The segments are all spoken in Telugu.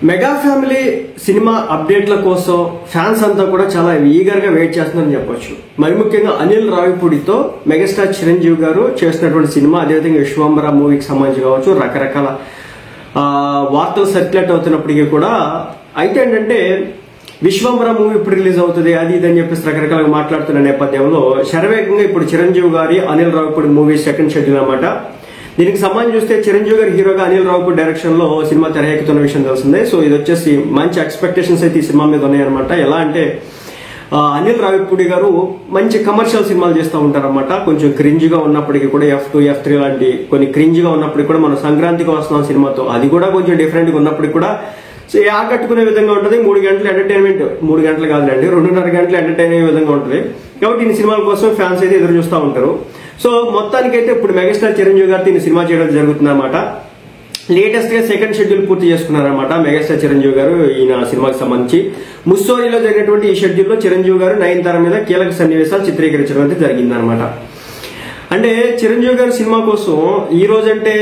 మెగా ఫ్యామిలీ సినిమా అప్డేట్ల కోసం ఫ్యాన్స్ అంతా కూడా చాలా ఈగర్ గా వెయిట్ చేస్తున్నారని చెప్పొచ్చు. మరి ముఖ్యంగా అనిల్ రావిపూడితో మెగాస్టార్ చిరంజీవి గారు చేస్తున్నటువంటి సినిమా, అదేవిధంగా విశ్వంబర మూవీకి సంబంధించి కావచ్చు, రకరకాల వార్తలు సర్క్యులేట్ అవుతున్నప్పటికీ కూడా అయితే ఏంటంటే విశ్వంబర మూవీ ఇప్పుడు రిలీజ్ అవుతుంది అది ఇదని చెప్పేసి రకరకాలుగా మాట్లాడుతున్న నేపథ్యంలో శరవేగంగా ఇప్పుడు చిరంజీవి గారి Anil Ravipudi movie second schedule అన్నమాట. దీనికి సంబంధించి చూస్తే చిరంజీవి గారి హీరోగా అనిల్ రావిపూడి డైరెక్షన్ లో సినిమా తెరకెక్కుతున్న విషయం తెలిసిందే. సో ఇది వచ్చేసి మంచి ఎక్స్పెక్టేషన్స్ అయితే ఈ సినిమా మీద ఉన్నాయన్నమాట. ఎలా అంటే అనిల్ రావిపూడి గారు మంచి కమర్షియల్ సినిమాలు చేస్తూ ఉంటారన్నమాట. కొంచెం క్రింజ్గా ఉన్నప్పటికీ కూడా F2, F3 లాంటి కొన్ని క్రింజ్గా ఉన్నప్పటికీ కూడా మనం సంక్రాంతికి వస్తున్నాం సినిమాతో, అది కూడా కొంచెం డిఫరెంట్ గా ఉన్నప్పటికీ కూడా సో ఆకట్టుకునే విధంగా ఉంటుంది. 3 గంటల ఎంటర్టైన్మెంట్, 3 గంటలు కాదులేండి 2.5 గంటలు ఎంటర్టైన్ అయ్యే విధంగా ఉంటుంది. కాబట్టి ఈ సినిమాల కోసం ఫ్యాన్స్ అయితే ఎదురు చూస్తూ ఉంటారు. సో మొత్తానికైతే ఇప్పుడు మెగాస్టార్ చిరంజీవి గారితో ఈ సినిమా చేయడం జరుగుతుందన్నమాట. లేటెస్ట్ గా సెకండ్ షెడ్యూల్ పూర్తి చేసుకున్నారన్నమాట మెగాస్టార్ చిరంజీవి గారు. ఈయన సినిమాకి సంబంధించి ముస్సోరిలో జరిగినటువంటి ఈ షెడ్యూల్ లో చిరంజీవి గారు నయనతార మీద కీలక సన్నివేశాలు చిత్రీకరించడం అయితే జరిగిందనమాట. అంటే చిరంజీవి గారి సినిమా కోసం ఈ రోజంటే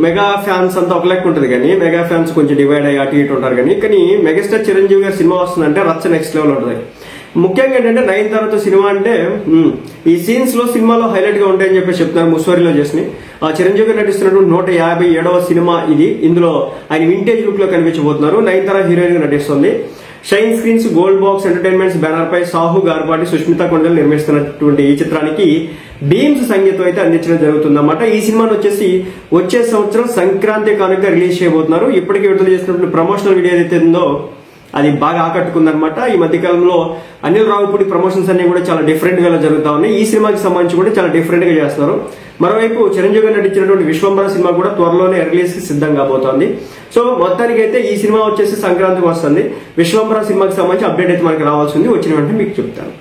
మెగా ఫ్యాన్స్ అంతా ఒక లెక్క ఉంటుంది, కానీ మెగా ఫ్యాన్స్ కొంచెం డివైడ్ అయ్యి అటు ఇటు ఉంటారు. కానీ మెగాస్టార్ చిరంజీవి గారి సినిమా వస్తుందంటే రచ్చ నెక్స్ట్ లెవెల్ ఉంటుంది. ముఖ్యంగా ఏంటంటే నయనతారతో సినిమా అంటే ఈ సీన్స్ లో సినిమాలో హైలైట్ గా ఉంటాయని చెప్పి చెప్తున్నారు. ముస్సోరిలో చేసిన చిరంజీవి గారు నటిస్తున్నటువంటి 157వ సినిమా ఇది. ఇందులో ఆయన వింటేజ్ లుక్ లో కనిపించబోతున్నారు. నయనతార హీరోయిన్ గా నటిస్తుంది. Shine Screens Gold Box Entertainments banner పై సాహు గార్పాటి, సుష్మిత కొండలు నిర్మిస్తున్నటువంటి ఈ చిత్రానికి బీమ్స్ సంగీతం అయితే అందించడం జరుగుతుందన్నమాట. ఈ సినిమాను వచ్చే సంవత్సరం సంక్రాంతి కానుక రిలీజ్ చేయబోతున్నారు. ఇప్పటికే విడుదల చేసినటువంటి ప్రమోషనల్ వీడియో ఏదైతే ఉందో అది బాగా ఆకట్టుకుందనమాట. ఈ మధ్యకాలంలో అనిల్ రావిపూడి ప్రమోషన్స్ అన్ని కూడా చాలా డిఫరెంట్ గా జరుగుతా ఉన్నాయి. ఈ సినిమాకి సంబంధించి కూడా చాలా డిఫరెంట్ గా చేస్తున్నారు. మరోవైపు చిరంజీవి గారు నటించినటువంటి విశ్వంబర సినిమా కూడా త్వరలోనే రిలీజ్ కి సిద్ధం కాబోతోంది. సో మొత్తానికి అయితే ఈ సినిమా వచ్చేసి సంక్రాంతికి వస్తుంది. విశ్వంబర సినిమాకి సంబంధించి అప్డేట్ అయితే మనకి రావాల్సింది. వచ్చిన వెంటనే మీకు చెప్తాను.